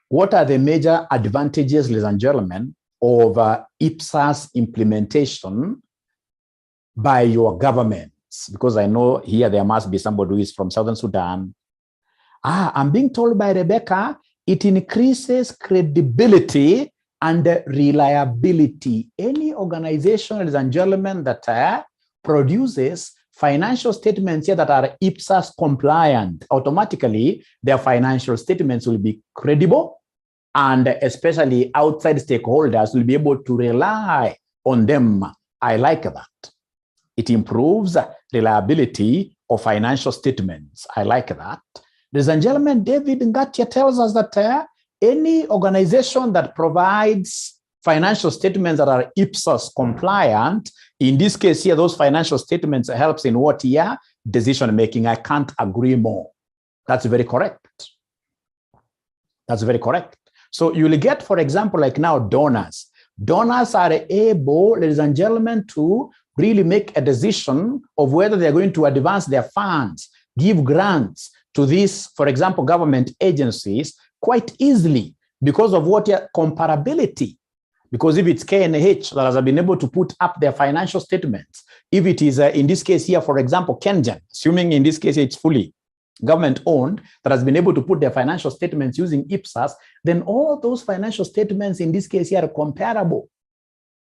what are the major advantages, ladies and gentlemen, of Ipsas implementation by your governments? Because I know here there must be somebody who is from Southern Sudan. I'm being told by Rebecca, it increases credibility and reliability. Any organization, ladies and gentlemen, that produces financial statements here that are Ipsas compliant, automatically their financial statements will be credible, and especially outside stakeholders will be able to rely on them. I like that. It improves reliability of financial statements. I like that. Ladies and gentlemen, David Ngatia tells us that any organization that provides financial statements that are Ipsas compliant, in this case here, those financial statements helps in what year? Decision making. I can't agree more. That's very correct. That's very correct. So you will get, for example, like now donors. Donors are able, ladies and gentlemen, to really make a decision of whether they're going to advance their funds, give grants to these, for example, government agencies quite easily because of what comparability. Because if it's KNH that has been able to put up their financial statements, if it is, in this case here, for example, Kengen, assuming in this case it's fully government owned, that has been able to put their financial statements using Ipsas, then all those financial statements in this case here are comparable.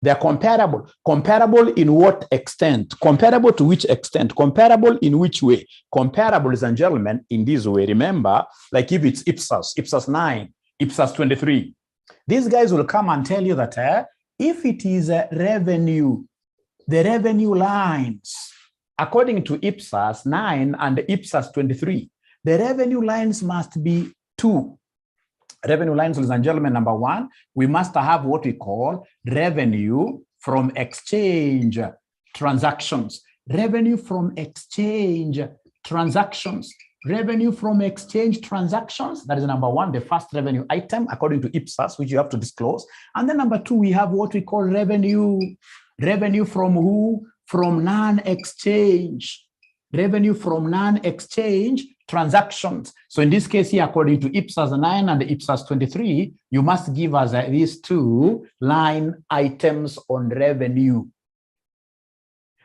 They're comparable. Comparable in what extent? Comparable to which extent? Comparable in which way? Comparable, ladies and gentlemen, in this way. Remember, like if it's Ipsas, Ipsas 9, Ipsas 23, these guys will come and tell you that if it is revenue, the revenue lines, according to Ipsas 9 and Ipsas 23, the revenue lines must be two. Revenue lines, ladies and gentlemen, number one, we must have what we call revenue from exchange transactions. Revenue from exchange transactions. Revenue from exchange transactions, that is number one, the first revenue item according to Ipsas, which you have to disclose. And then number two, we have what we call revenue. Revenue from who? From non-exchange. Revenue from non-exchange transactions. So in this case here, according to Ipsas 9 and Ipsas 23, you must give us these two line items on revenue.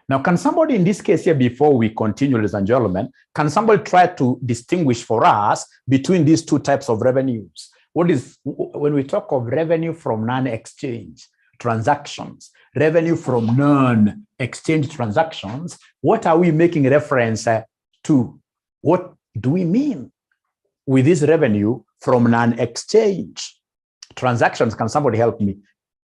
Now, can somebody in this case here, before we continue, ladies and gentlemen, can somebody try to distinguish for us between these two types of revenues? What is, when we talk of revenue from non-exchange transactions, revenue from non-exchange transactions, what are we making reference to? What do we mean with this revenue from non-exchange transactions? Can somebody help me?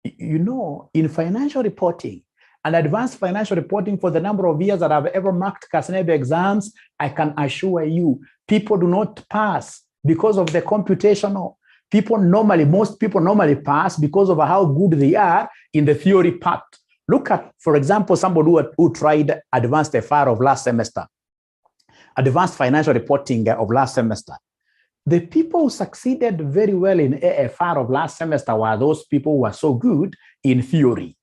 You know, in financial reporting and advanced financial reporting, for the number of years that I've ever marked KASNEB exams, I can assure you, people do not pass because of the computational. Most people normally pass because of how good they are in the theory part. Look at, for example, somebody who tried advanced FR of last semester, advanced financial reporting of last semester. The people who succeeded very well in AFR of last semester were those people who were so good in theory.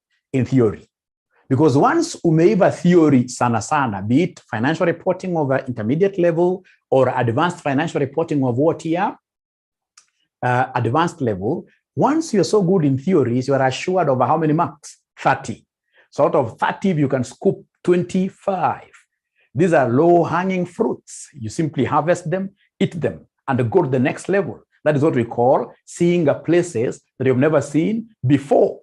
Because once umeiva theory sana, be it financial reporting of intermediate level or advanced financial reporting of what year? Advanced level, once you're so good in theories, you are assured of how many marks? 30. So out of 30, you can scoop 25. These are low-hanging fruits. You simply harvest them, eat them, and go to the next level. That is what we call seeing places that you've never seen before.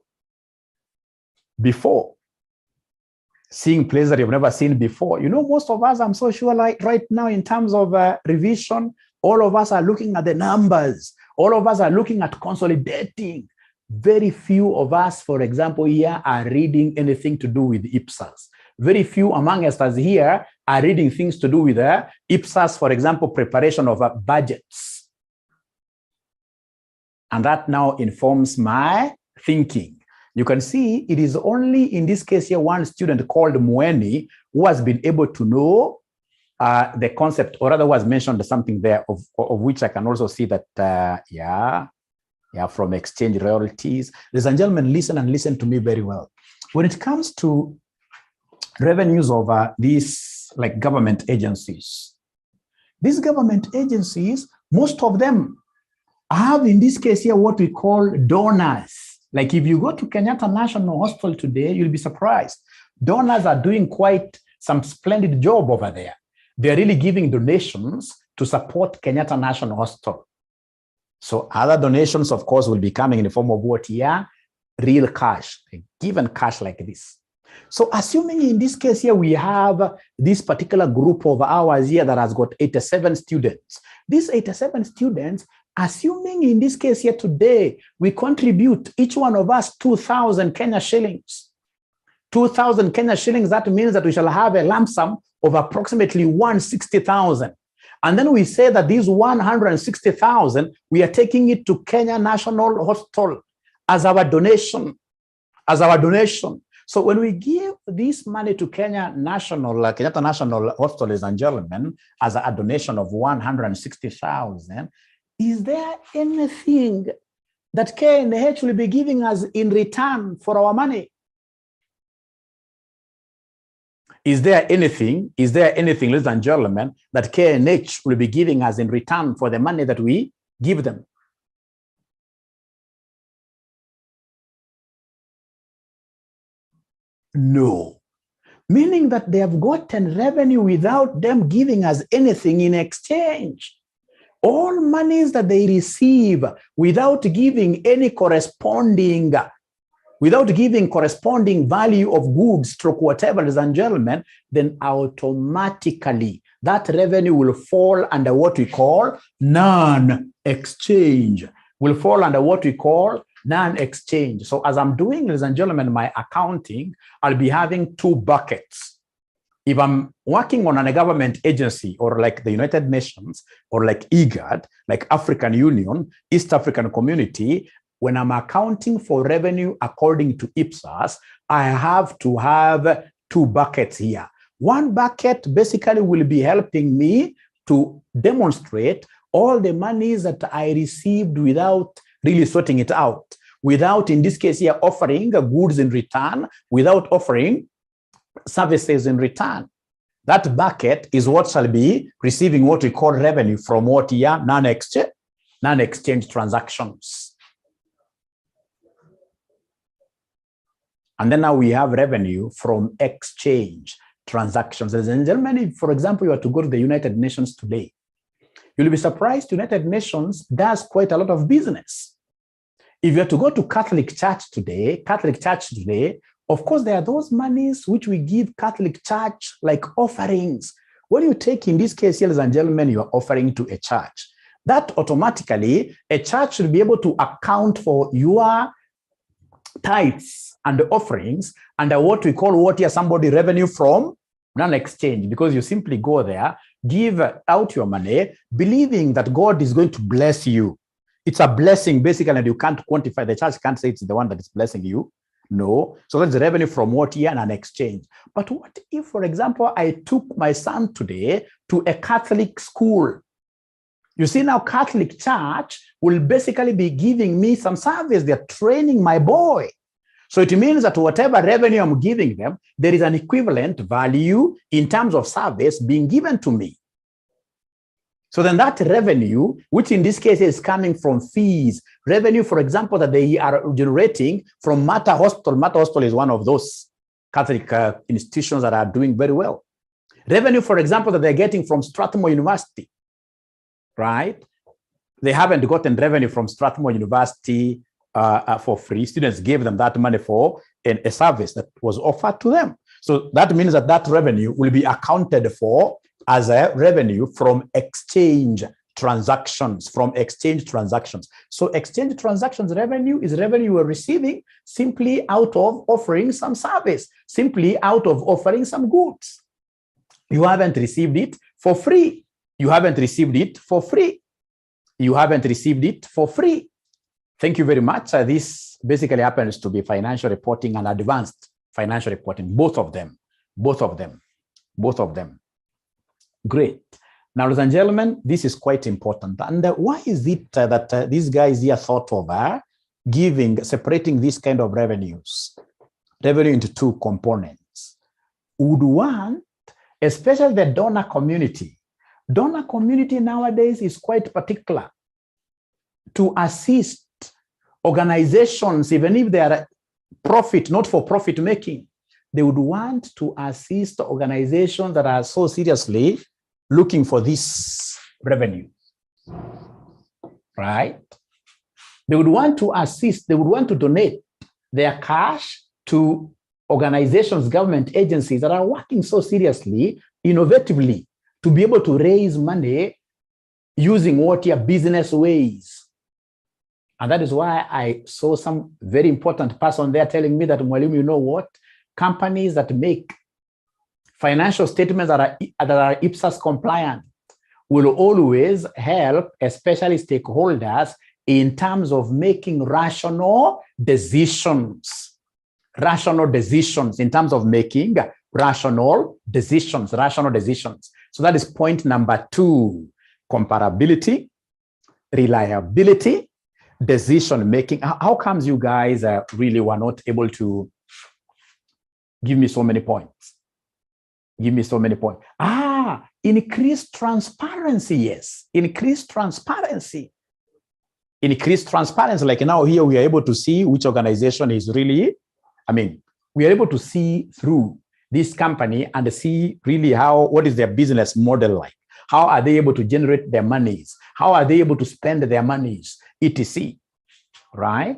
Seeing places that you've never seen before. You know, most of us, I'm so sure, like right now in terms of revision, all of us are looking at the numbers. All of us are looking at consolidating. Very few of us, for example, here are reading anything to do with Ipsas. Very few among us here are reading things to do with Ipsas, for example, preparation of budgets. And that now informs my thinking. You can see it is only in this case here one student called Mweni who has been able to know the concept, or rather was mentioned something there of which I can also see that, from exchange royalties. Ladies and gentlemen, listen and listen to me very well. When it comes to revenues of these like government agencies, most of them I have in this case here what we call donors. Like if you go to Kenyatta National Hospital today, you'll be surprised. Donors are doing quite some splendid job over there. They're really giving donations to support Kenyatta National Hospital. So other donations, of course, will be coming in the form of what here? Real cash, given cash like this. So assuming in this case here, we have this particular group of ours here that has got 87 students. These 87 students, assuming in this case here today, we contribute each one of us 2,000 Kenya shillings. 2,000 Kenya shillings, that means that we shall have a lump sum of approximately 160,000. And then we say that these 160,000, we are taking it to Kenya National Hospital as our donation, So when we give this money to Kenyatta National Hospital, ladies and gentlemen, as a donation of 160,000, is there anything that KNH will be giving us in return for our money? Is there anything, ladies and gentlemen, that KNH will be giving us in return for the money that we give them? No. Meaning that they have gotten revenue without them giving us anything in exchange. All monies that they receive without giving any corresponding value of goods, stroke whatever, ladies and gentlemen, then automatically that revenue will fall under what we call non-exchange. So as I'm doing, ladies and gentlemen, my accounting, I'll be having two buckets. If I'm working on a government agency or like the United Nations or like IGAD, like African Union, East African Community, when I'm accounting for revenue according to Ipsas, I have to have two buckets here. One bucket basically will be helping me to demonstrate all the monies that I received without really sorting it out, without, in this case here, offering goods in return, without offering services in return. That bucket is what shall be receiving what we call revenue from what here? Non-exchange transactions. And then now we have revenue from exchange transactions. Ladies and gentlemen, for example, you are to go to the United Nations today. You'll be surprised, United Nations does quite a lot of business. If you are to go to Catholic Church today, of course, there are those monies which we give Catholic Church like offerings. When you take, in this case, ladies and gentlemen, you are offering to a church. That automatically, a church should be able to account for your tithes and offerings under what we call somebody revenue from non-exchange, because you simply go there, give out your money, believing that God is going to bless you. It's a blessing, basically, and you can't quantify. The church can't say it's the one that is blessing you. No. So that's the revenue from what here and an exchange. But what if, for example, I took my son today to a Catholic school? You see, now Catholic Church will basically be giving me some service. They're training my boy. So it means that whatever revenue I'm giving them, there is an equivalent value in terms of service being given to me. So then that revenue, which in this case is coming from fees, revenue, for example, that they are generating from Mater Hospital. Mater Hospital is one of those Catholic institutions that are doing very well. Revenue, for example, that they're getting from Strathmore University, right? They haven't gotten revenue from Strathmore University for free. Students gave them that money for a service that was offered to them. So that means that that revenue will be accounted for as a revenue from exchange transactions, So exchange transactions revenue is revenue we're receiving simply out of offering some service, simply out of offering some goods. You haven't received it for free. Thank you very much. This basically happens to be financial reporting and advanced financial reporting, both of them. Great. Now, ladies and gentlemen, this is quite important. And why is it that these guys here thought of separating this kind of revenue into two components? Would want, especially the donor community. Donor community nowadays is quite particular. to assist organizations, even if they are profit, not for profit making. They would want to assist organizations that are so seriously looking for this revenue, right? They would want to assist, they would want to donate their cash to organizations, government agencies that are working so seriously, innovatively, to be able to raise money using what your business ways. And that is why I saw some very important person there telling me that, Mwalimu, you know what? Companies that make financial statements that are Ipsas compliant will always help, especially stakeholders, in terms of making rational decisions. Rational decisions, in terms of making rational decisions. So that is point number 2, comparability, reliability, decision making. How comes you guys really were not able to give me so many points? Give me so many points. Increased transparency. Yes, increased transparency. Increased transparency. Like now here we are able to see which organization is really, we are able to see through this company and see really what is their business model like. How are they able to generate their monies? How are they able to spend their monies? etc. Right?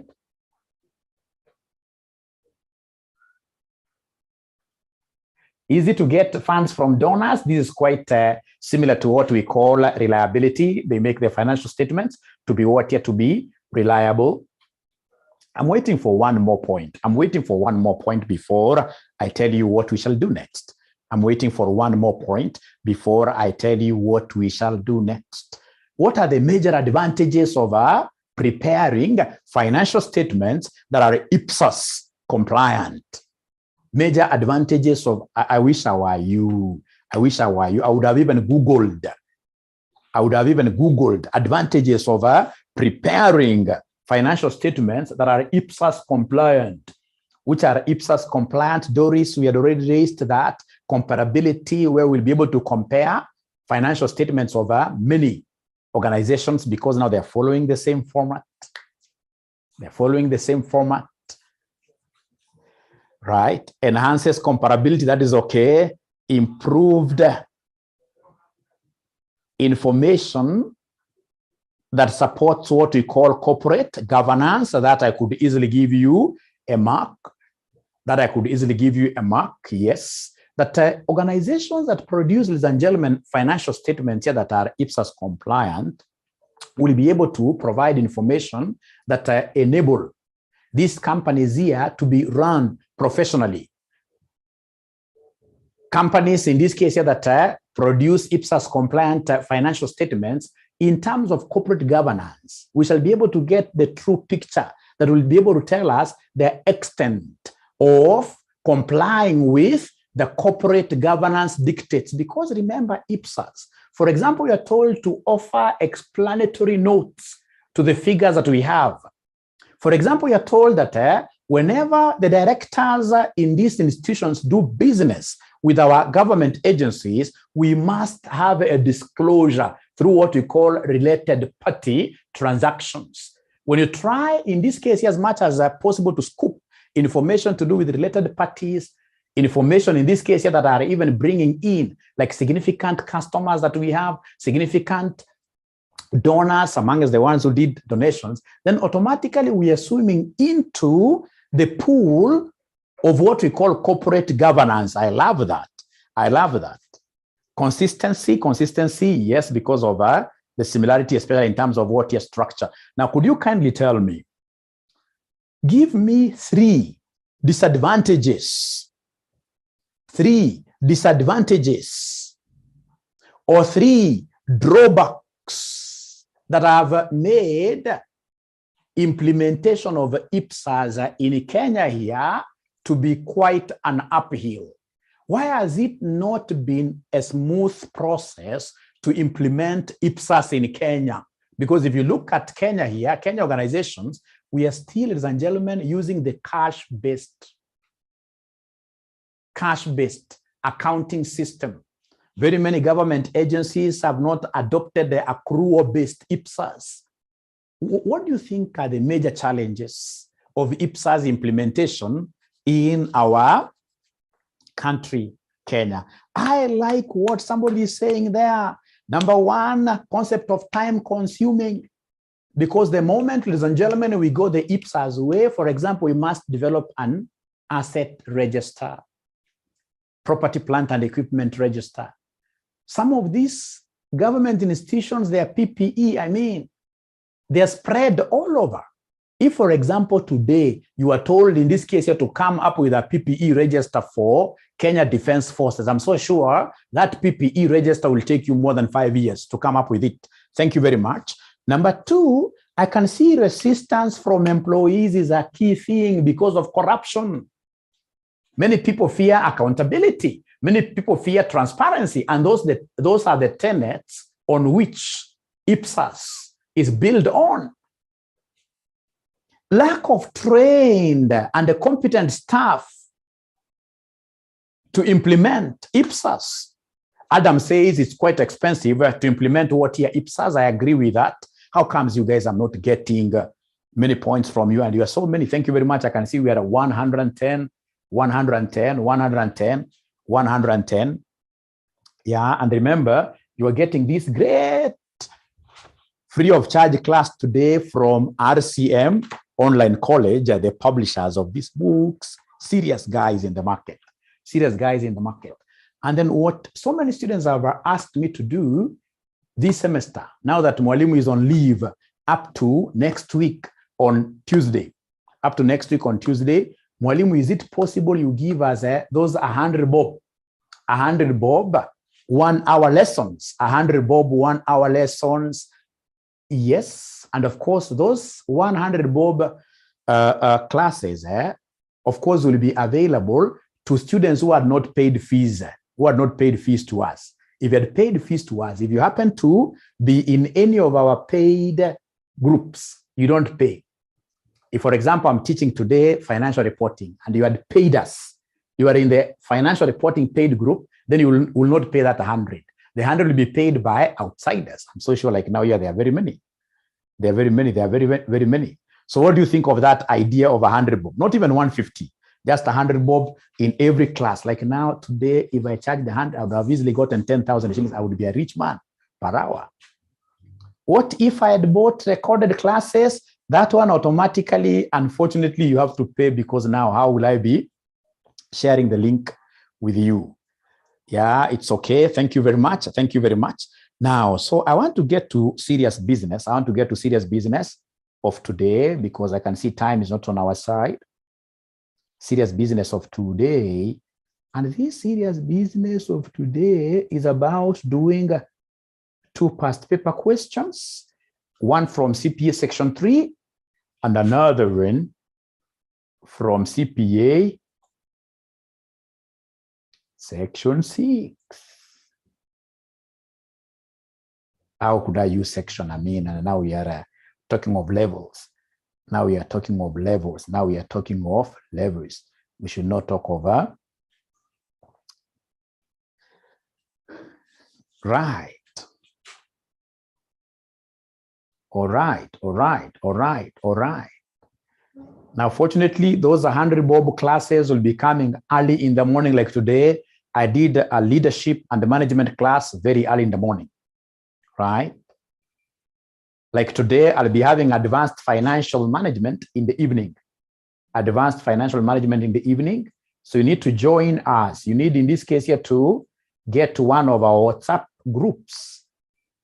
Easy to get funds from donors. This is quite similar to what we call reliability. They make their financial statements to be to be reliable. I'm waiting for one more point. I'm waiting for one more point before I tell you what we shall do next. I'm waiting for one more point before I tell you what we shall do next. What are the major advantages of preparing financial statements that are Ipsas compliant? Major advantages of, I wish I were you. I wish I were you. I would have even Googled advantages of preparing financial statements that are Ipsas compliant. Which are Ipsas compliant? Doris, we had already raised that. Comparability, where we'll be able to compare financial statements of many organizations because now they're following the same format. They're following the same format. Right? Enhances comparability, that is okay. Improved information that supports what we call corporate governance, so that I could easily give you a mark. Yes. That organizations that produce, ladies and gentlemen, financial statements here that are Ipsas compliant will be able to provide information that enable these companies here to be run professionally. Companies in this case here that produce Ipsas compliant financial statements, in terms of corporate governance, we shall be able to get the true picture that will be able to tell us the extent of complying with the corporate governance dictates. Because remember, Ipsas, for example, you are told to offer explanatory notes to the figures that we have. For example, you are told that whenever the directors in these institutions do business with our government agencies, we must have a disclosure through what we call related party transactions. When you try, in this case, as much as possible to scoop information to do with related parties, information in this case here that are even bringing in like significant customers that we have, significant donors among us, the ones who did donations, then automatically we are swimming into the pool of what we call corporate governance. I love that. I love that. Consistency, yes, because of the similarity, especially in terms of what your structure. Now, could you kindly tell me, give me 3 disadvantages or 3 drawbacks that have made implementation of Ipsas in Kenya here to be quite an uphill. Why has it not been a smooth process to implement Ipsas in Kenya? Because if you look at Kenya here, Kenya organizations, we are still, ladies and gentlemen, using the cash-based accounting system. Very many government agencies have not adopted the accrual-based Ipsas. what do you think are the major challenges of IPSAS implementation in our country, Kenya? I like what somebody is saying there. Number one, concept of time consuming. Because the moment, ladies and gentlemen, we go the IPSAS way, for example, we must develop an asset register, property, plant, and equipment register. Some of these government institutions, their PPE, I mean, they're spread all over. If, for example, today you are told in this case you have to come up with a PPE register for Kenya Defense Forces, I'm so sure that PPE register will take you more than 5 years to come up with it. Thank you very much. Number two, I can see resistance from employees is a key thing because of corruption. Many people fear accountability. Many people fear transparency. And those are the tenets on which IPSAS is built on. Lack of trained and competent staff to implement IPSAS. Adam says it's quite expensive to implement what here IPSAS. I agree with that. How comes you guys are not getting many points from you? And you are so many. Thank you very much. I can see we are at 110, 110, 110, 110. Yeah, and remember, you are getting this great free of charge class today from RCM Online College, the publishers of these books, serious guys in the market, serious guys in the market. And then what so many students have asked me to do this semester, now that Mwalimu is on leave up to next week on Tuesday, Mwalimu, is it possible you give us those 100 bob, 1 hour lessons, 100 bob 1 hour lessons? Yes, and of course, those 100 bob classes, of course, will be available to students who had not paid fees, to us. If you had paid fees to us, if you happen to be in any of our paid groups, you don't pay. If, for example, I'm teaching today financial reporting and you had paid us, you are in the financial reporting paid group, then you will not pay that 100. The 100 will be paid by outsiders. I'm so sure like now, yeah, there are very many. There are very many. There are very, very many. So what do you think of that idea of 100 bob? Not even 150, just 100 bob in every class. Like now, today, if I charge the 100, I would have easily gotten 10,000 shillings. I would be a rich man per hour. What if I had bought recorded classes? That one automatically, unfortunately, you have to pay, because now how will I be sharing the link with you? Yeah, it's okay. Thank you very much. Thank you very much. Now, so I want to get to serious business. I want to get to serious business of today, because I can see time is not on our side. Serious business of today. And this serious business of today is about doing 2 past paper questions, one from CPA section 3 and another one from CPA section 6. How could I use section? I mean, and now we are talking of levels. Now we are talking of levels. Now we are talking of levels. We should not talk over. Right. All right. Now, fortunately, those 100 bob classes will be coming early in the morning. Like today, I did a leadership and management class very early in the morning, right? Like today, I'll be having advanced financial management in the evening. Advanced financial management in the evening. So you need to join us. You need, in this case here, to get to one of our WhatsApp groups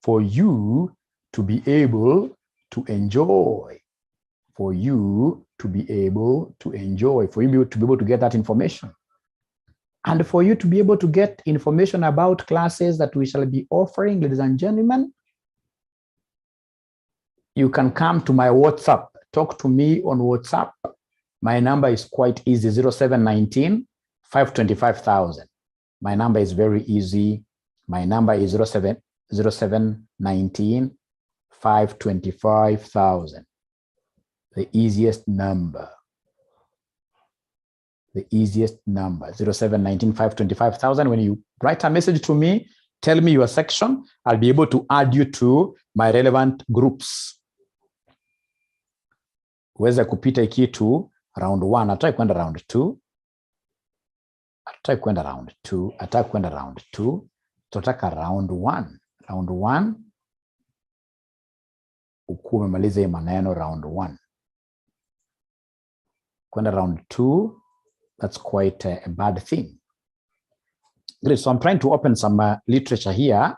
for you to be able to enjoy, for you to be able to get that information. And for you to be able to get information about classes that we shall be offering, ladies and gentlemen, you can come to my WhatsApp. Talk to me on WhatsApp. My number is quite easy, 0719 525,000. My number is very easy. My number is 0719 525,000. The easiest number. The easiest number, 0719 525,000. When you write a message to me, tell me your section, I'll be able to add you to my relevant groups. uweze kupita kitu round 1, ataki kwenda round 2, ataki kwenda round 2, ataki kwenda round 2, tutaka round 1. Round 1 ukuwe umemaliza hii maneno round 1. Kwenda round 2, that's quite a bad thing. Great, so I'm trying to open some literature here.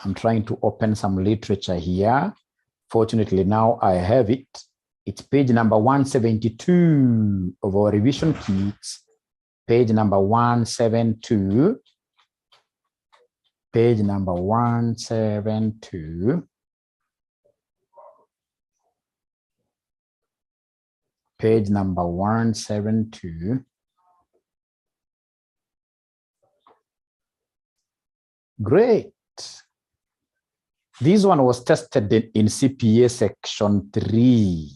I'm trying to open some literature here. Fortunately, now I have it. It's page number 172 of our revision kits. Page number 172. Page number 172. Page number 172. Great. This one was tested in CPA section 3.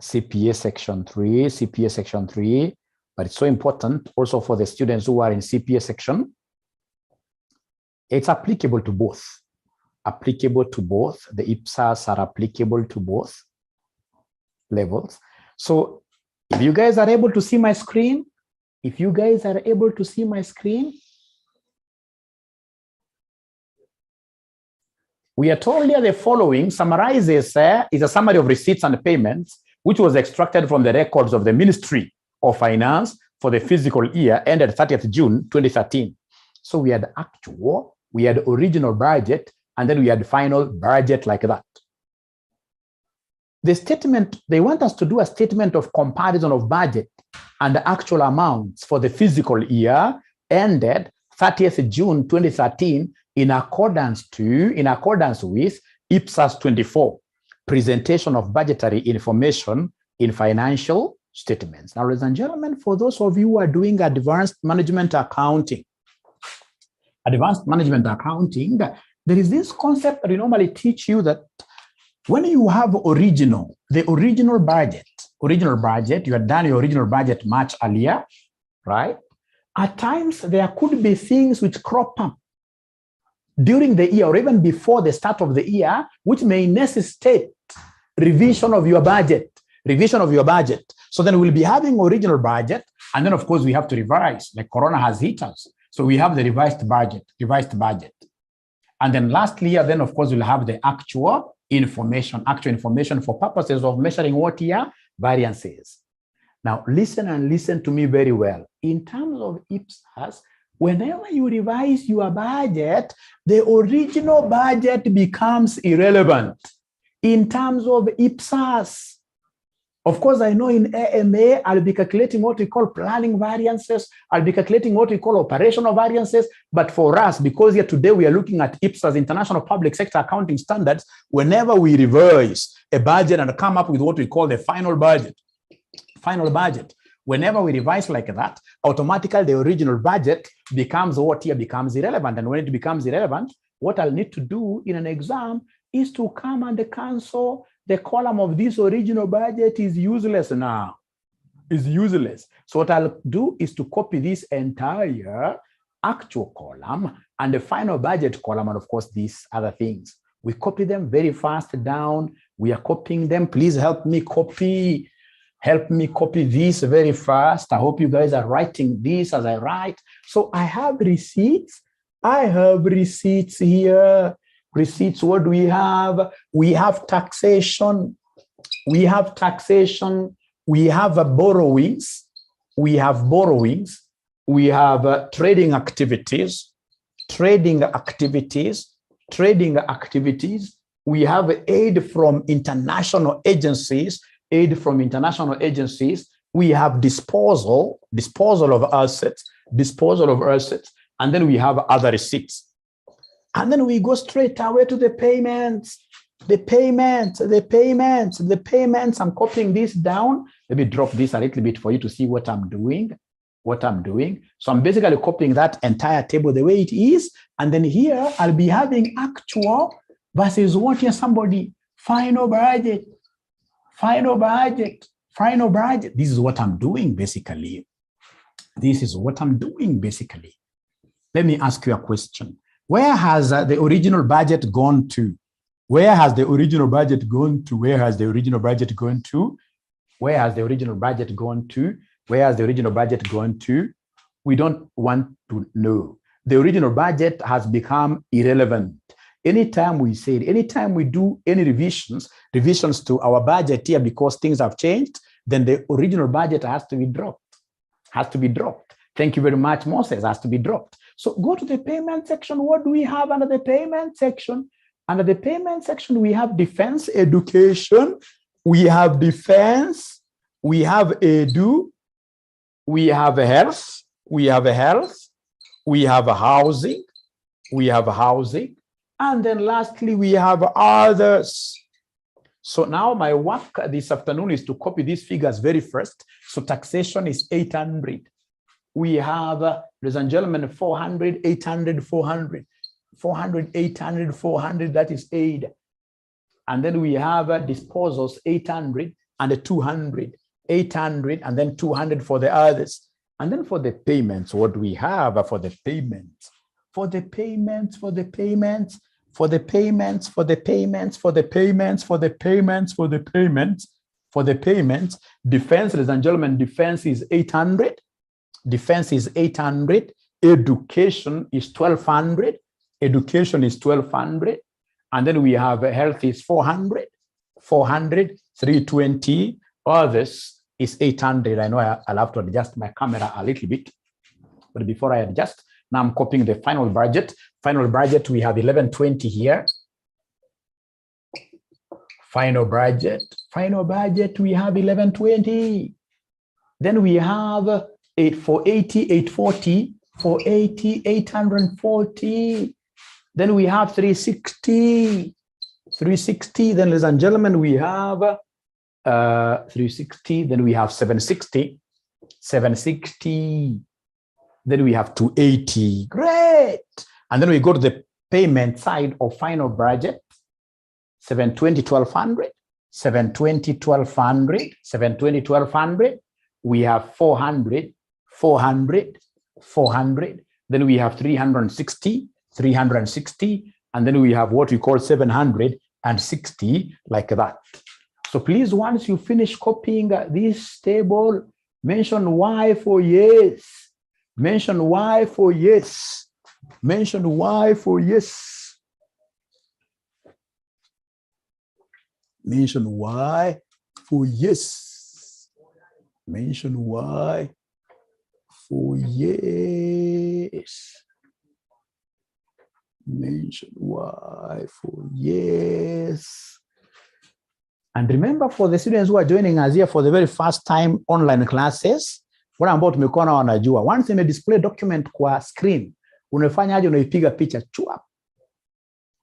CPA section 3, CPA section 3, but it's so important also for the students who are in CPA section. It's applicable to both. Applicable to both. The Ipsas are applicable to both levels. So if you guys are able to see my screen, if you guys are able to see my screen, we are told here the following summarizes is a summary of receipts and payments, which was extracted from the records of the Ministry of Finance for the fiscal year ended 30th June 2013. So we had actual, we had original budget, and then we had final budget like that. The statement, they want us to do a statement of comparison of budget and the actual amounts for the fiscal year ended 30th June 2013 in accordance with Ipsas 24, presentation of budgetary information in financial statements. Now, ladies and gentlemen, for those of you who are doing advanced management accounting, there is this concept that we normally teach you that when you have the original budget, you had done your original budget much earlier, right? At times, there could be things which crop up during the year or even before the start of the year, which may necessitate revision of your budget. So then we'll be having original budget, and then of course we have to revise, like Corona has hit us. So we have the revised budget. And then lastly, then of course we'll have the actual information for purposes of measuring what year variances. Now listen to me very well. In terms of Ipsas, whenever you revise your budget, the original budget becomes irrelevant. In terms of Ipsas, of course, I know in AMA, I'll be calculating what we call planning variances. I'll be calculating what we call operational variances. But for us, because here today we are looking at Ipsas, International Public Sector Accounting Standards, whenever we revise a budget and come up with what we call the final budget, whenever we revise like that, automatically the original budget becomes irrelevant. And when it becomes irrelevant, what I'll need to do in an exam is to come and cancel the column of this original budget is useless now. So what I'll do is to copy this entire actual column and the final budget column, and of course these other things. We copy them very fast down. We are copying them. Please help me copy this very fast. I hope you guys are writing this as I write. So I have receipts. Here. Receipts, what do we have? We have taxation. We have borrowings. We have trading activities. We have aid from international agencies. We have disposal of assets. And then we have other receipts. And then we go straight away to the payments. I'm copying this down. Let me drop this a little bit for you to see what I'm doing. So I'm basically copying that entire table the way it is. And then here I'll be having actual versus what here final budget. This is what I'm doing basically. Let me ask you a question. Where has the original budget gone to? Where has the original budget gone to? Where has the original budget gone to? Where has the original budget gone to? Where has the original budget gone to? We don't want to know. The original budget has become irrelevant. Anytime we say it, anytime we do any revisions to our budget here because things have changed, then the original budget has to be dropped. Thank you very much, Moses, has to be dropped. So go to the payment section. What do we have under the payment section? Under the payment section, we have defense, education, we have defense, we have edu, we have health, we have housing, and then lastly, we have others. So now my work this afternoon is to copy these figures very first. So taxation is 800. We have, ladies and gentlemen, 400, 800, 400. 400, 800, 400, that is aid. And then we have disposals, 800 and 200, 800 and then 200 for the others. And then for the payments, what do we have for the payments? For the payments, defense, ladies and gentlemen, defense is 800. Defense is 800. Education is 1200. Education is 1200. And then we have health is 400, 320. Others is 800. I know I'll have to adjust my camera a little bit. But before I adjust, now I'm copying the final budget. Final budget, we have 1120 here. Final budget, we have 1120. Then we have 480, 840, 480, 840. Then we have 360. Then, ladies and gentlemen, we have 360. Then we have 760. Then we have 280. Great. And then we go to the payment side of final budget. 720, 1200. 720, 1200. 720, 1200. We have 400. 400. Then we have 360. And then we have what we call 760, like that. So please, once you finish copying this table, mention Y for yes. Mention Y for yes. Mention Y for yes. Mention Y for yes. Mention Y for yes. Mention Y for yes. And remember, for the students who are joining us here for the very first time online classes, what I'm about to make wanajua, once in a display document kwa screen, unafanya aje? Unaipiga picha chua.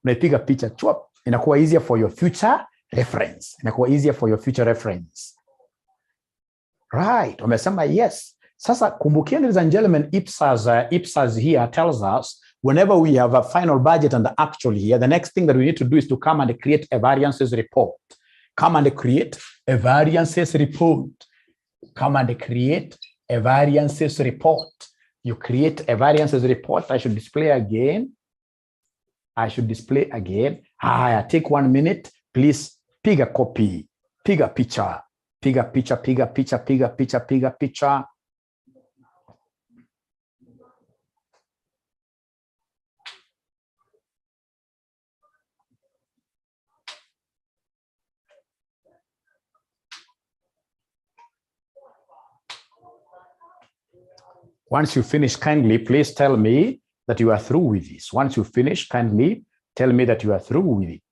Unaipiga picha chua. Inakuwa easier for your future reference. Inakuwa easier for your future reference. Right. Wamesema yes. Sasa kumbukeni, ladies and gentlemen, Ipsas here tells us whenever we have a final budget and the actual here, the next thing that we need to do is to come and create a variances report. Come and create a variances report. Come and create a variances report. You create a variances report. I should display again. Take 1 minute. Please pick a copy. Pick a picture. Once you finish, kindly, please tell me that you are through with this. Once you finish, kindly tell me that you are through with it.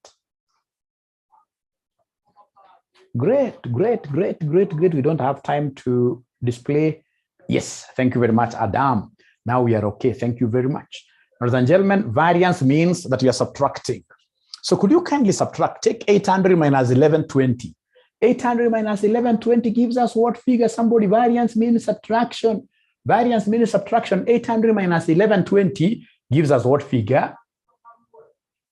Great. We don't have time to display. Yes, thank you very much, Adam. Now we are okay. Thank you very much. Ladies and gentlemen, variance means that you are subtracting. So could you kindly subtract? Take 800 minus 1120. 800 minus 1120 gives us what figure? Somebody, variance means subtraction. Variance means subtraction. 800 minus 1120 gives us what figure?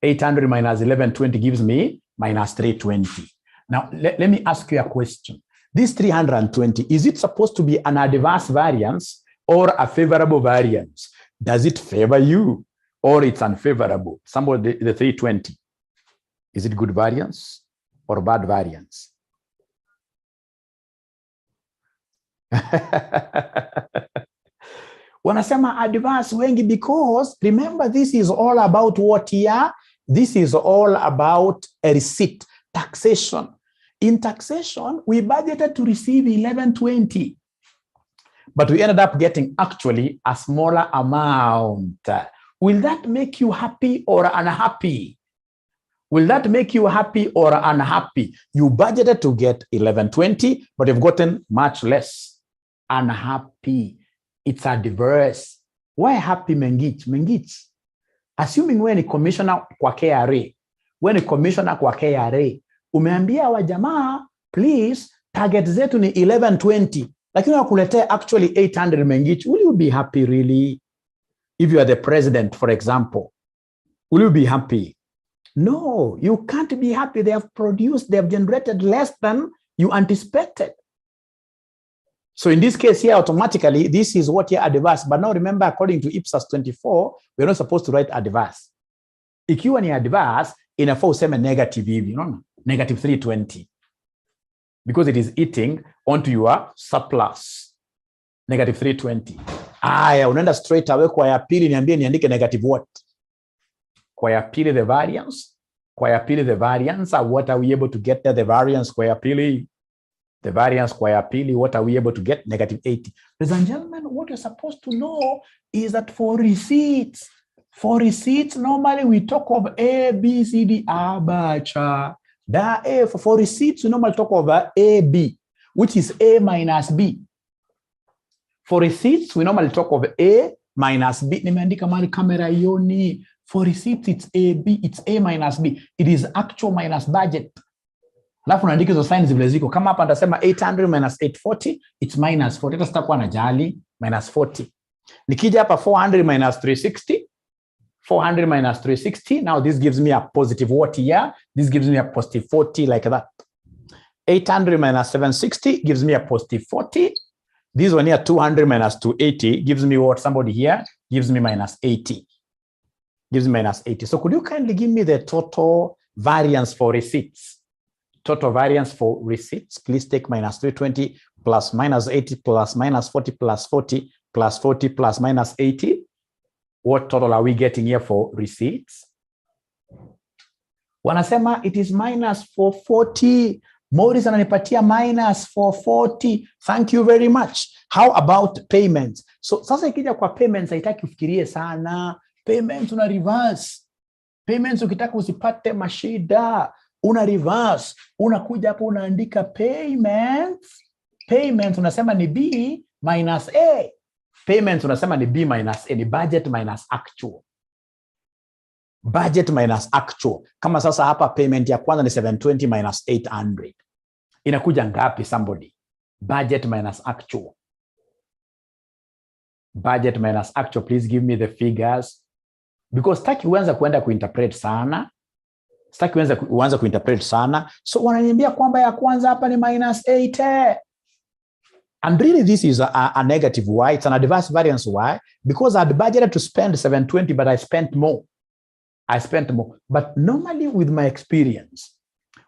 800 minus 1120 gives me minus 320. Now, let me ask you a question. This 320, is it supposed to be an adverse variance or a favorable variance? Does it favor you or it's unfavorable? Somebody, the 320. Is it good variance or bad variance? Wanasema adverse wengi because remember this is all about what here? This is all about a receipt, taxation. In taxation, we budgeted to receive 1120, but we ended up getting actually a smaller amount. Will that make you happy or unhappy? Will that make you happy or unhappy? You budgeted to get 1120, but you've gotten much less. Unhappy. It's adverse. Why happy, Mengich? Mengich, assuming when a commissioner kwa KRA, when a commissioner kwa KRA, umeambia wa jamaa, please, target zetu ni 1120, lakini wakuletea actually 800, Mengich, will you be happy really? If you are the president, for example, will you be happy? No, you can't be happy. They have generated less than you anticipated. So in this case here, automatically, this is what here adverse. But now remember, according to Ipsas 24, we're not supposed to write adverse. Ikiwa ni adverse, inafaa useme negative hivi, negative 320. Because it is eating onto your surplus. Negative 320. Aya, unaenda straight away kwa ya pili, niandike negative what? Kwa ya pili the variance. Kwa ya pili the variance. What are we able to get there? The variance kwa ya pili. The variance kwa ya pili, what are we able to get? Negative 80. Ladies and gentlemen, what you're supposed to know is that for receipts, normally we talk of A, B, C, D, abacha. For receipts, we normally talk of A, B, which is A minus B. For receipts, we normally talk of A minus B. Nimeandika mali kamera yoni. For receipts, it's A, B, it's A minus B. It is actual minus budget. Alafu naandika hizo signs vile ziko. Kama hapa nitasema 800 minus 840, it's minus 40. Hata sitakuwa na jali, minus 40. Nikija hapa 400 minus 360, 400 minus 360, now this gives me a positive what here? This gives me a positive 40 like that. 800 minus 760 gives me a positive 40. This one here, 200 minus 280, gives me what? Somebody here gives me minus 80. Gives me minus 80. So could you kindly give me the total variance for receipts? Total variance for receipts, please take minus 320 plus minus 80 plus minus 40 plus 40 plus 40 plus minus 80. What total are we getting here for receipts? Wanasema it is minus 440. Maurice ananipatia minus 440. Thank you very much. How about payments? So sasa ikija kwa payments, haitaki ufikirie sana. Payments una reverse. Payments ukitaka usipate mashida, una reverse. Unakuja hapo unaandika payments. Payments unasema ni B minus A. Payments unasema ni B minus A, ni budget minus actual. Budget minus actual. Kama sasa hapa payment ya kwanza ni 720 minus 800. Inakuja ngapi somebody? Budget minus actual. Budget minus actual, please give me the figures. Because sitaki uanze kuenda kuinterpret sana. Sitaki uanze kuinterpret sana. So wananiambia kwamba ya kwanza hapa ni minus 80. And really this is a negative. Why? It's an adverse variance. Why? Because I had budgeted to spend 720, but I spent more. But normally with my experience,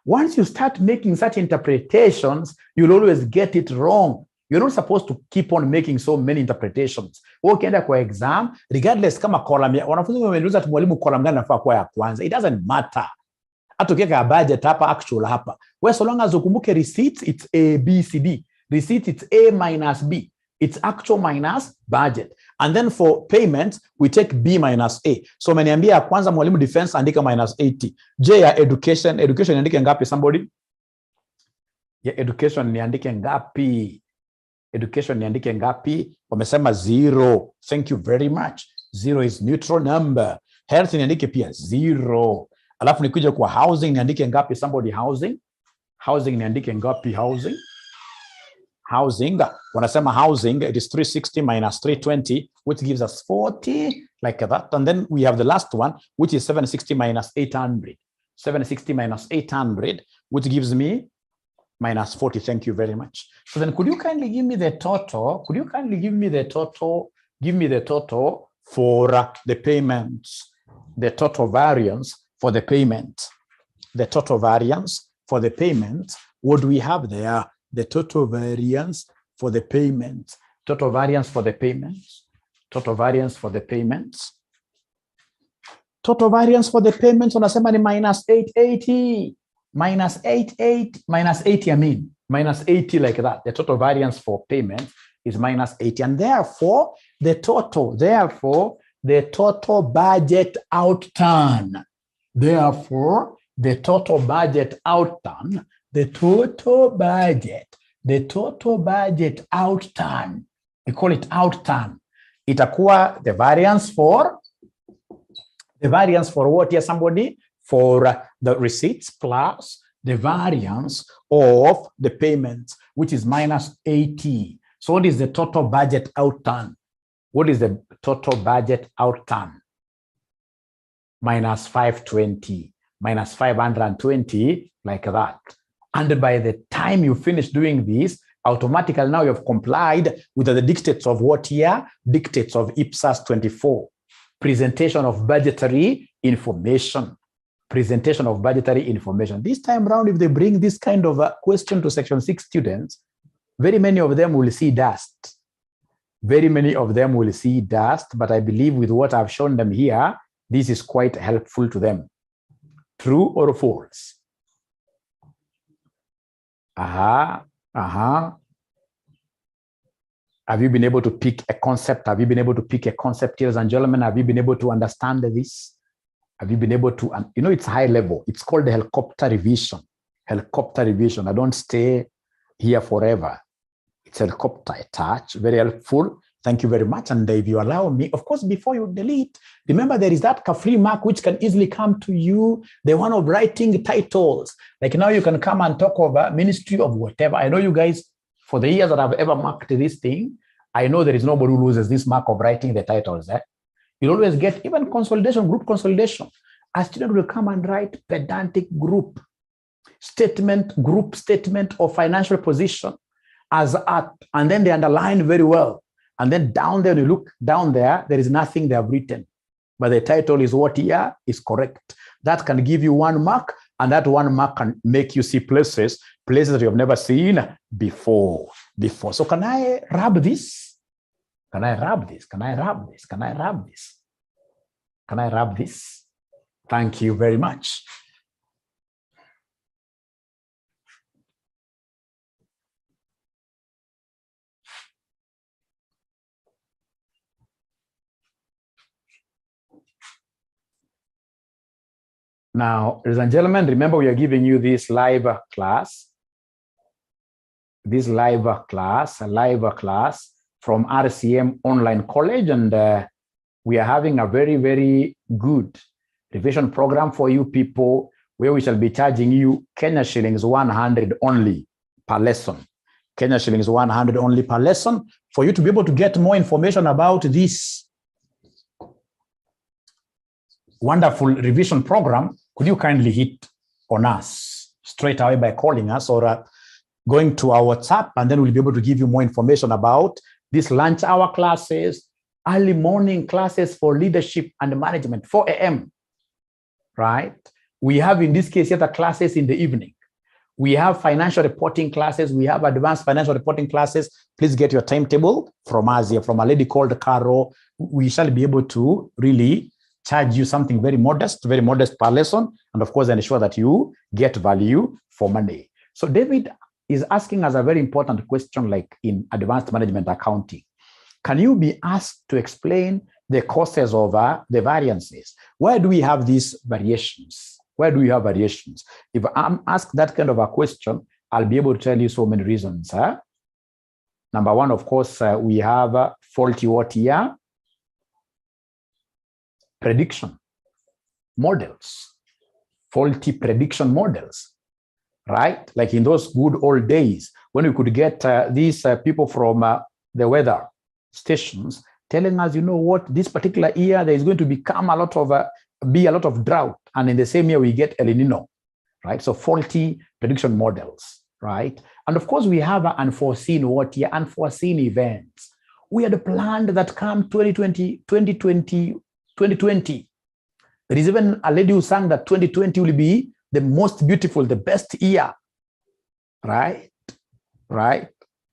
once you start making such interpretations, you'll always get it wrong. You're not supposed to keep on making so many interpretations. Ukienda kwa exam, regardless kama column ya wanafunzi wameuliza mwalimu column gani nafaa kwa ya kwanza, it doesn't matter. Hata ukiweka budget hapa, actual hapa. Well, so long as ukumbuke receipts, it's A, B, C, D. Receipts, it's A minus B. It's actual minus budget. And then for payments, we take B minus A. So umeniambia ya kwanza mwalimu defense andika minus 80. J ya education niandike ngapi somebody? Ya education niandike ngapi? Education niandike ngapi? Wamesema 0. Thank you very much. 0 is neutral number. Health niandike pia 0. Alafu nikuja kwa housing niandike ngapi somebody? Housing niandike ngapi? Housing, wanasema housing, it is 360 minus 320, which gives us 40, like that. And then we have the last one, which is 760 minus 800. 760 minus 800, which gives me minus 40. Thank you very much. So then could you kindly give me the total? Could you kindly give me the total? Give me the total for the payments, the total variance for the payment. the total variance for the payments. What do we have there? The total variance for the payments. Total variance for the payments. Total variance for the payments. Total variance for the payments unasema ni minus 880. Minus 88, minus 80, I mean. Minus 80 like that. The total variance for payments is minus 80. And therefore, the total budget outturn. Therefore, the total budget outturn, the total budget outturn, we call it outturn. Itakuwa the variance for what here, somebody? For the receipts plus the variance of the payments, which is minus 80. So what is the total budget outturn? What is the total budget outturn? Minus 520, minus 520, like that. And by the time you finish doing this, automatically now you've complied with the dictates of what here? Dictates of Ipsas 24. Presentation of budgetary information. Presentation of budgetary information. This time around, if they bring this kind of a question to Section 6 students, very many of them will see dust. Very many of them will see dust, but I believe with what I've shown them here, this is quite helpful to them. True or false? Have you been able to pick a concept? Have you been able to pick a concept, ladies and gentlemen? Have you been able to understand this? Have you been able to, you know, it's high level. It's called the helicopter revision. Helicopter revision. I don't stay here forever. It's helicopter attach, very helpful. Thank you very much. And if you allow me, of course, before you delete, remember there is that free mark which can easily come to you, the one of writing titles. Like now you can come and talk about Ministry of whatever. I know you guys, for the years that I've ever marked this thing, I know there is nobody who loses this mark of writing the titles. You'll always get even consolidation, group consolidation. A student will come and write pedantic group statement of financial position as at, and then they underline very well. And then down there, you look down there, there is nothing they have written. But the title is what here is correct. That can give you 1 mark, and that 1 mark can make you see places that you have never seen before. So can I rub this? Can I rub this? Can I rub this? Can I rub this? Can I rub this? Thank you very much. Now, ladies and gentlemen, remember we are giving you this live class. This live class from RCM Online College, and we are having a very, very good revision program for you people, where we shall be charging you Kenya shillings 100 only per lesson. Kenya shillings 100 only per lesson, for you to be able to get more information about this wonderful revision program. Could you kindly hit on us straight away by calling us or going to our WhatsApp, and then we'll be able to give you more information about these lunch hour classes, early morning classes for leadership and management, 4 a.m., right? We have, in this case, the classes in the evening. We have financial reporting classes. We have advanced financial reporting classes. Please get your timetable from us here, from a lady called Caro. We shall be able to really charge you something very modest per lesson, and of course ensure that you get value for money. So David is asking us a very important question, like in advanced management accounting. Can you be asked to explain the causes of the variances? Where do we have these variations? Where do we have variations? If I'm asked that kind of a question, I'll be able to tell you so many reasons. Number one, of course, we have faulty what here? Prediction models, faulty prediction models, right? Like in those good old days when we could get these people from the weather stations telling us, you know what, this particular year there is going to become a lot of drought, and in the same year we get El Nino, right? So faulty prediction models, right? And of course we have unforeseen what year, unforeseen events. We had planned that come 2020. There is even a lady who sang that 2020 will be the most beautiful, the best year, right? Right?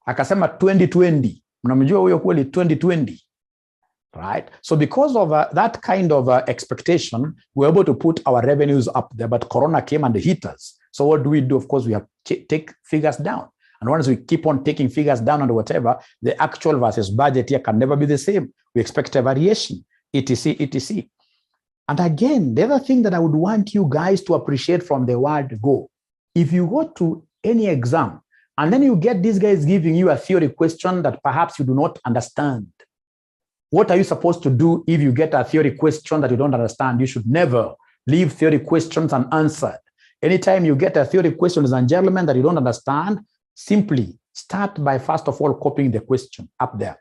Akasema 2020. Mnamjua huyo kweli 2020. Right? So because of that kind of expectation, we're able to put our revenues up there, but Corona came and hit us. So what do? Of course, we have to take figures down. And once we keep on taking figures down and whatever, the actual versus budget here can never be the same. We expect a variation, etc., etc. And again, the other thing that I would want you guys to appreciate from the word go, if you go to any exam, and then you get these guys giving you a theory question that perhaps you do not understand, what are you supposed to do if you get a theory question that you don't understand? You should never leave theory questions unanswered. Anytime you get a theory question, ladies and gentlemen, that you don't understand, simply start by first of all copying the question up there.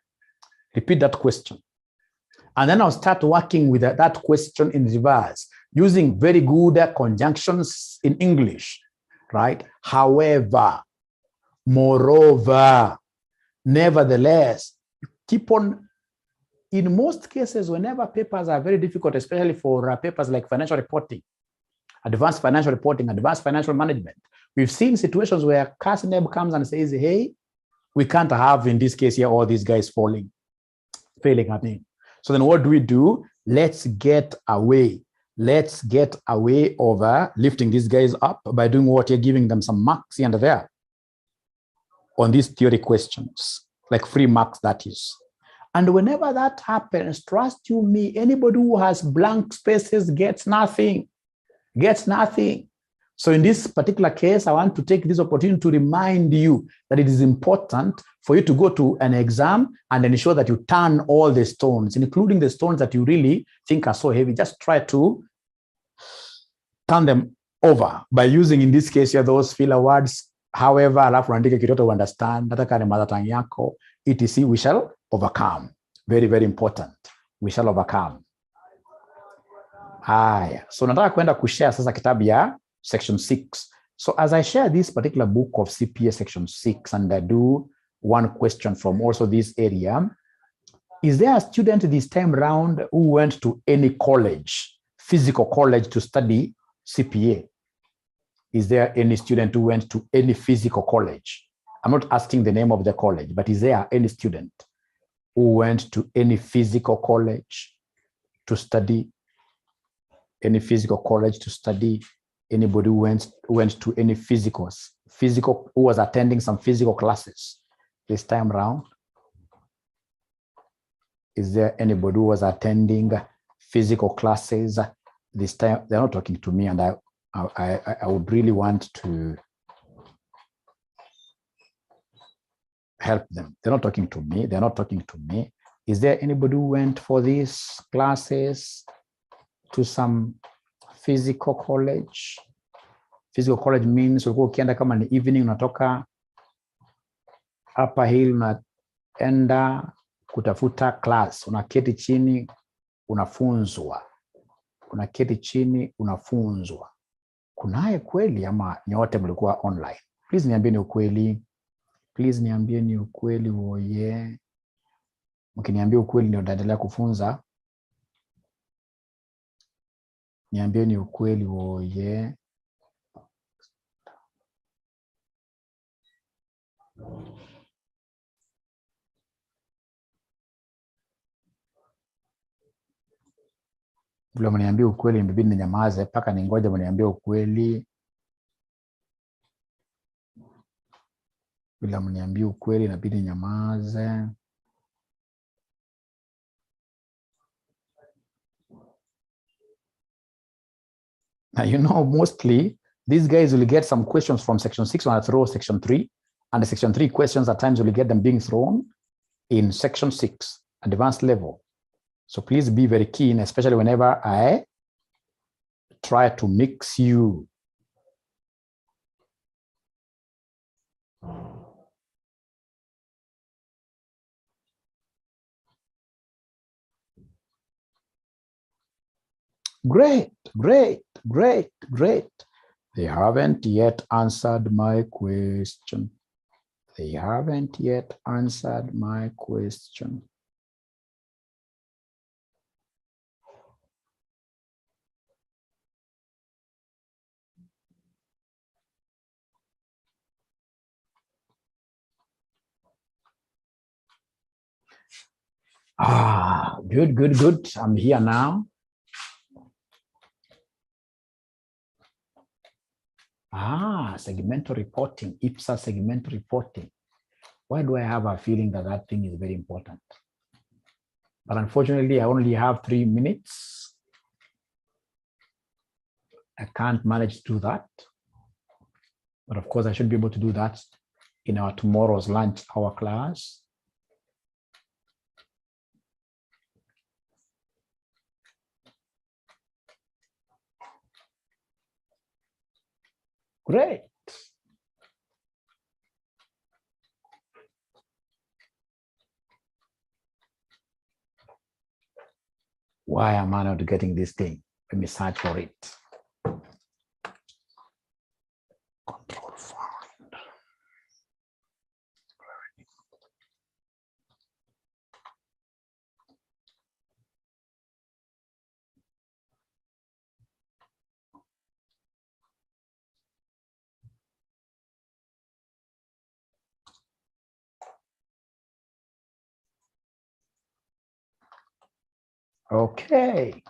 Repeat that question. And then I'll start working with that question in reverse, using very good conjunctions in English, right? However, moreover, nevertheless, keep on. In most cases, whenever papers are very difficult, especially for papers like financial reporting, advanced financial reporting, advanced financial management, we've seen situations where KASNEB comes and says, hey, we can't have, in this case here, all these guys failing at me. So then what do? Let's get away. Let's get away over lifting these guys up by doing what? You're giving them some marks here and there on these theory questions, like free marks, that is. And whenever that happens, trust you me, anybody who has blank spaces gets nothing, So in this particular case, I want to take this opportunity to remind you that it is important for you to go to an exam and ensure that you turn all the stones, including the stones that you really think are so heavy. Just try to turn them over by using, in this case, those filler words. However, alafu andike kitu to understand, nataka ni mother tongue yako, etc. We shall overcome. Very, very important. We shall overcome. So nataka kwenda kushare sasa kitabu ya section 6. So as I share this particular book of CPA section 6, and I do one question from also this area, is there a student this time around who went to any college, physical college, to study CPA? Is there any student who went to any physical college? I'm not asking the name of the college, but is there any student who went to any physical college to study? Any physical college to study? Anybody who went to any physical, who was attending some physical classes this time around? Is there anybody who was attending physical classes this time? They're not talking to me, and I would really want to help them. They're not talking to me. Is there anybody who went for these classes to some physical college? Physical college means ulikuwa ukienda kama ni evening, unatoka Upper Hill, unaenda kutafuta class, unaketi chini unafunzwa. Kunaye kweli ama nyote mlikuwa online? Please niambieni ukweli. Oye, mkiniambia ukweli ndio nitaendelea kufunza. Niambieni ukweli. Oye, bila mniambia ukweli mbibini ninyamaze mpaka ningoje mniambia ukweli. Bila mniambia ukweli inabidi nyamaze. Now, you know, mostly these guys will get some questions from section 6 when I throw section 3, and the section 3 questions at times will get them being thrown in section 6, advanced level. So please be very keen, especially whenever I try to mix you. Great. They haven't yet answered my question. Good, good, good. I'm here now. Segmental reporting, Ipsas segmental reporting. Why do I have a feeling that that thing is very important? But unfortunately, I only have 3 minutes. I can't manage to do that. But of course, I should be able to do that in our tomorrow's lunch hour class. Great. Why am I not getting this thing? Let me search for it. Control find. Okay.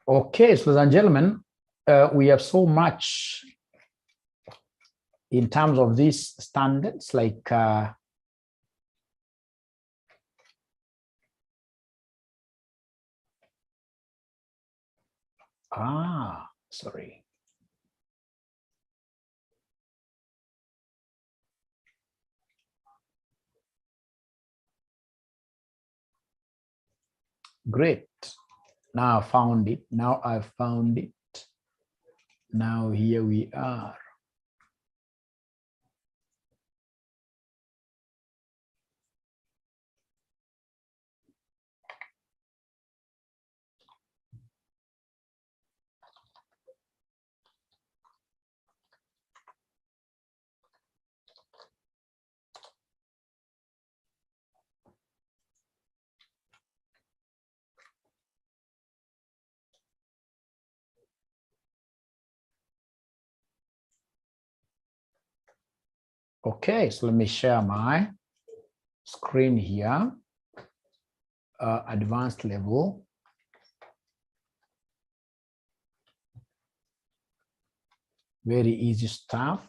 Okay, so ladies and gentlemen, we have so much in terms of these standards, like sorry. Great. Now I found it. Now I found it. Now here we are. Okay, so let me share my screen here. Advanced level. Very easy stuff.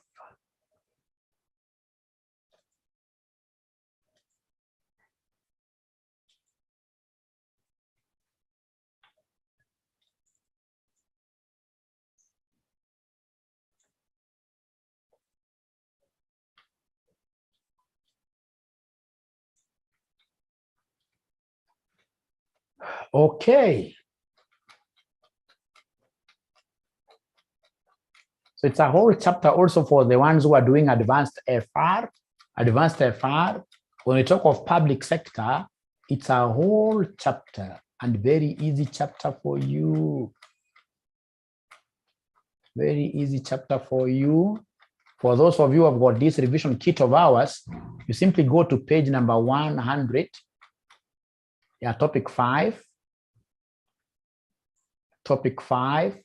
Okay. So it's a whole chapter also for the ones who are doing advanced FR. Advanced FR, when we talk of public sector, it's a whole chapter and very easy chapter for you. Very easy chapter for you. For those of you who have got this revision kit of ours, you simply go to page number 100. Yeah, topic 5. Topic 5,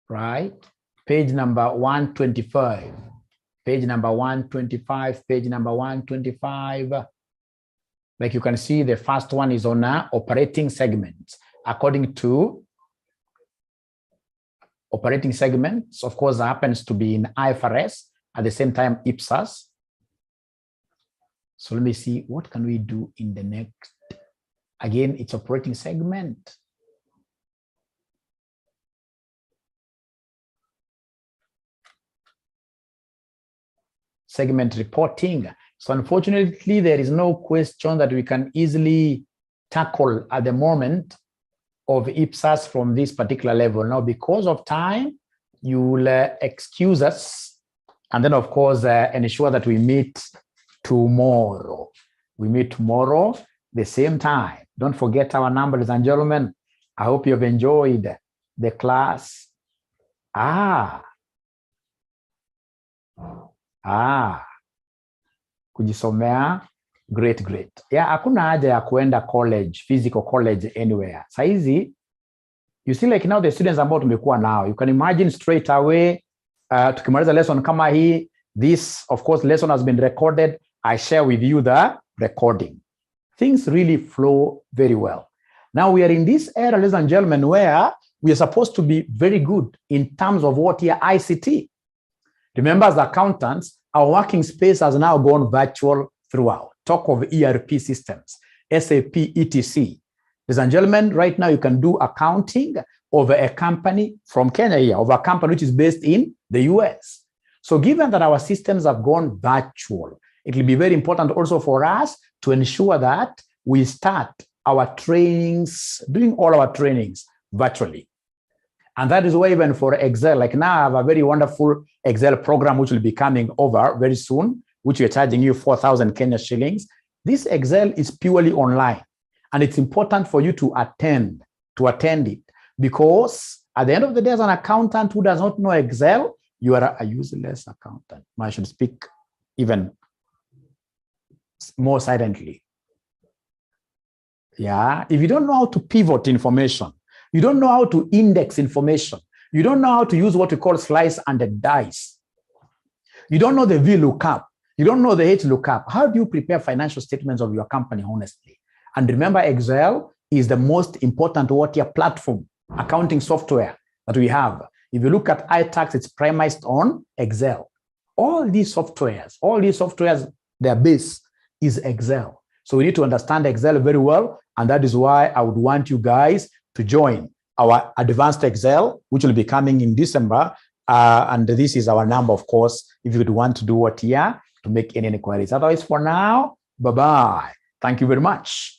right? Page number 125. Page number 125, page number 125. Like you can see, the first one is on operating segments. According to operating segments, of course, happens to be in IFRS, at the same time Ipsas. So let me see, what can we do in the next? Again, it's operating segment. segment reporting. So unfortunately, there is no question that we can easily tackle at the moment of Ipsas from this particular level. Now, because of time, you will excuse us, and then, of course, ensure that we meet tomorrow. We meet tomorrow, the same time. Don't forget our number, ladies and gentlemen. I hope you have enjoyed the class. Kujisomea, great. Yeah, hakuna haja ya kuenda college, physical college anywhere. Saizi, you see like now the students ambao tumekuwa now, you can imagine straight away, tukimaliza lesson kama hii, this, of course, lesson has been recorded. I share with you the recording. Things really flow very well. Now we are in this era, ladies and gentlemen, where we are supposed to be very good in terms of what here ICT. Remember, as accountants, our working space has now gone virtual throughout. Talk of ERP systems, SAP, etc. Ladies and gentlemen, right now you can do accounting over a company from Kenya here, over a company which is based in the US. So given that our systems have gone virtual, it will be very important also for us to ensure that we start our trainings, doing all our trainings virtually. And that is why even for Excel, like now I have a very wonderful Excel program which will be coming over very soon, which we're charging you 4,000 Kenya shillings. This Excel is purely online. And it's important for you to attend it, because at the end of the day, as an accountant who does not know Excel, you are a useless accountant. I should speak even more silently. Yeah, if you don't know how to pivot information, you don't know how to index information, you don't know how to use what we call slice and dice, you don't know the VLOOKUP, you don't know the HLOOKUP, how do you prepare financial statements of your company honestly? And remember, Excel is the most important platform, accounting software that we have. If you look at iTax, it's premised on Excel. All these softwares, their base is Excel. So we need to understand Excel very well. And that is why I would want you guys to join our advanced Excel, which will be coming in December. And this is our number, of course, if you would want to do what here to make any inquiries. Otherwise, for now, bye-bye. Thank you very much.